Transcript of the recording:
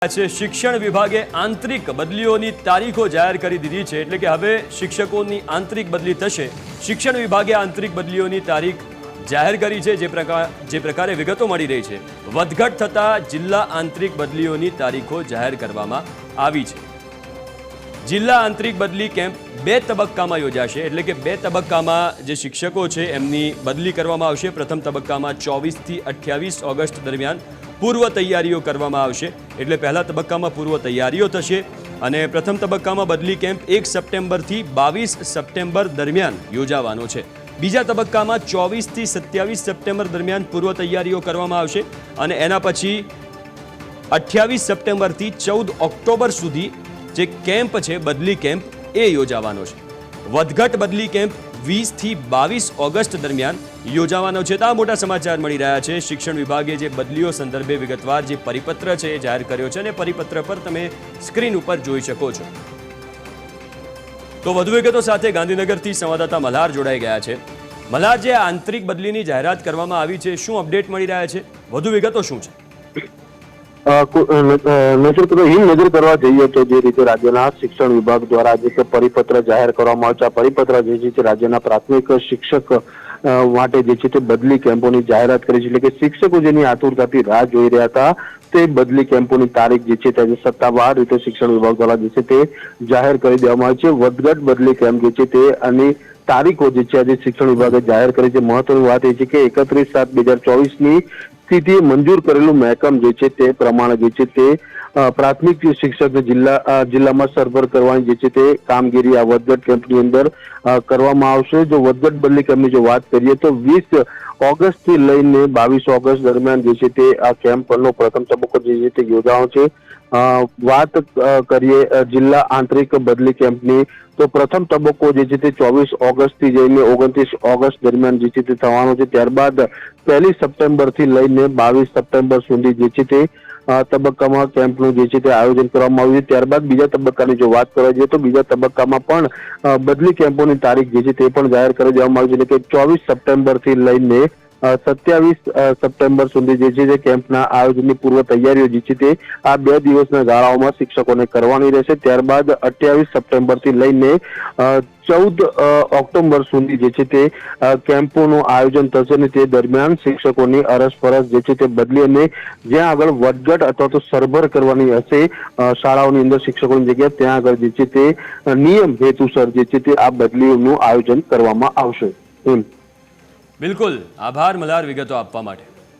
શિક્ષણ વિભાગે આંતરિક બદલીઓની તારીખો જાહેર કરી દીધી છે, એટલે કે હવે શિક્ષકોની આંતરિક બદલી થશે। શિક્ષણ વિભાગે આંતરિક બદલીઓની તારીખ જાહેર કરી છે। જે પ્રકારે વિગતો મળી રહી છે, વધઘટ થતા જિલ્લા આંતરિક બદલીઓની તારીખો જાહેર કરવામાં આવી છે। જિલ્લા આંતરિક બદલી કેમ્પ બે તબક્કામાં યોજાશે, એટલે કે બે તબક્કામાં જે શિક્ષકો છે એમની બદલી કરવામાં આવશે। પ્રથમ તબક્કામાં 24 થી 28 ઓગસ્ટ દરમિયાન પૂર્વ તૈયારીઓ કરવામાં આવશે, એટલે પહેલા તબક્કામાં પૂર્વ તૈયારીઓ થશે અને પ્રથમ તબક્કામાં બદલી કેમ્પ 1 સપ્ટેમ્બરથી 22 સપ્ટેમ્બર દરમિયાન યોજાવાનો છે। બીજા તબક્કામાં 24 થી 27 સપ્ટેમ્બર દરમિયાન પૂર્વ તૈયારીઓ કરવામાં આવશે અને એના પછી 28 સપ્ટેમ્બરથી 14 ઓક્ટોબર સુધી જે કેમ્પ છે બદલી કેમ્પ એ યોજાવાનો છે। વધઘટ બદલી કેમ્પ 20 થી 22 ઓગસ્ટ દરમિયાન યોજાવાનો છે। આ મોટા સમાચાર મળી રહ્યા છે। શિક્ષણ વિભાગે જે બદલીઓ સંદર્ભે વિગતવાર જે પરિપત્ર છે એ જાહેર કર્યો છે અને પરિપત્ર પર તમે સ્ક્રીન ઉપર જોઈ શકો છો। તો વધુ વિગતો સાથે ગાંધીનગરથી સંવાદદાતા મલ્હાર જોડાઈ ગયા છે। મલ્હાર, જે આંતરિક બદલીની જાહેરાત કરવામાં આવી છે, શું અપડેટ મળી રહ્યા છે? વધુ વિગતો શું છે? નજર કરવા જઈએ તો જે રીતે રાજ્યના શિક્ષણ વિભાગ દ્વારા જે પરિપત્ર જાહેર કરવામાં આવ્યો છે, આ પરિપત્ર જે છે રાજ્યના પ્રાથમિક શિક્ષક માટે જે છે તે બદલી કેમ્પોની જાહેરાત કરી છે, એટલે કે શિક્ષકો જેની આતુરતાથી રાહ જોઈ રહ્યા હતા તે બદલી કેમ્પોની તારીખ જે છે તે સત્તાવાર રીતે શિક્ષણ વિભાગ દ્વારા જે છે તે જાહેર કરી દેવામાં આવી છે। વધઘટ બદલી કેમ્પ જે છે તે અને તારીખો જે છે આજે શિક્ષણ વિભાગે જાહેર કરી છે। મહત્વની વાત એ છે કે 31/7/2024 સ્થિતિ મંજૂર કરેલું મહેકમ જે છે તે પ્રમાણે જે છે તે પ્રાથમિક શિક્ષક જિલ્લામાં સરભર કરવાની જે છે તે કામગીરી આ વધઘટ કેમ્પની અંદર કરવામાં આવશે। જો વધઘટ બદલી કેમ્પની જો વાત કરીએ તો 20 ઓગસ્ટ થી લઈને 22 ઓગસ્ટ દરમિયાન જે છે તે આ કેમ્પનો પ્રથમ તબક્કો જે છે તે યોજાવાનો છે। વાત કરીએ જિલ્લા આંતરિક બદલી કેમ્પની તો પ્રથમ તબક્કો જે છે તે 24 ઓગસ્ટ થી જઈને 29 ઓગસ્ટ દરમિયાન જે છે તે થવાનો છે। ત્યારબાદ 1 સપ્ટેમ્બર થી લઈને 22 સપ્ટેમ્બર સુધી જે છે તે તબક્કામાં કેમ્પનું જે છે તે આયોજન કરવામાં આવ્યું છે। ત્યારબાદ બીજા તબક્કાની જો વાત કરવા જઈએ તો બીજા તબક્કામાં પણ બદલી કેમ્પોની તારીખ જે છે તે પણ જાહેર કરી દેવામાં આવી છે, એટલે કે 24 સપ્ટેમ્બર થી લઈને 27 સપ્ટેમ્બર સુધી જે છે તે કેમ્પના આયોજનની પૂર્વ તૈયારીઓ જે છે તે આ 2 દિવસના ગાળાઓમાં શિક્ષકોને કરવાની રહેશે। ત્યારબાદ 28 સપ્ટેમ્બર થી લઈને 14 ઓક્ટોબર સુધી જે છે તે કેમ્પોનું આયોજન થશે અને તે દરમિયાન શિક્ષકોની અરસપરસ જે છે તે બદલી અને જ્યાં આગળ વધઘટ અથવા તો સરભર કરવાની હશે શાળાઓની અંદર શિક્ષકોની જગ્યાએ ત્યાં આગળ જે છે તે નિયમ હેતુસર જે છે તે આ બદલીઓનું આયોજન કરવામાં આવશે। બિલકુલ, આભાર મલ્હાર વિગતો આપવા માટે।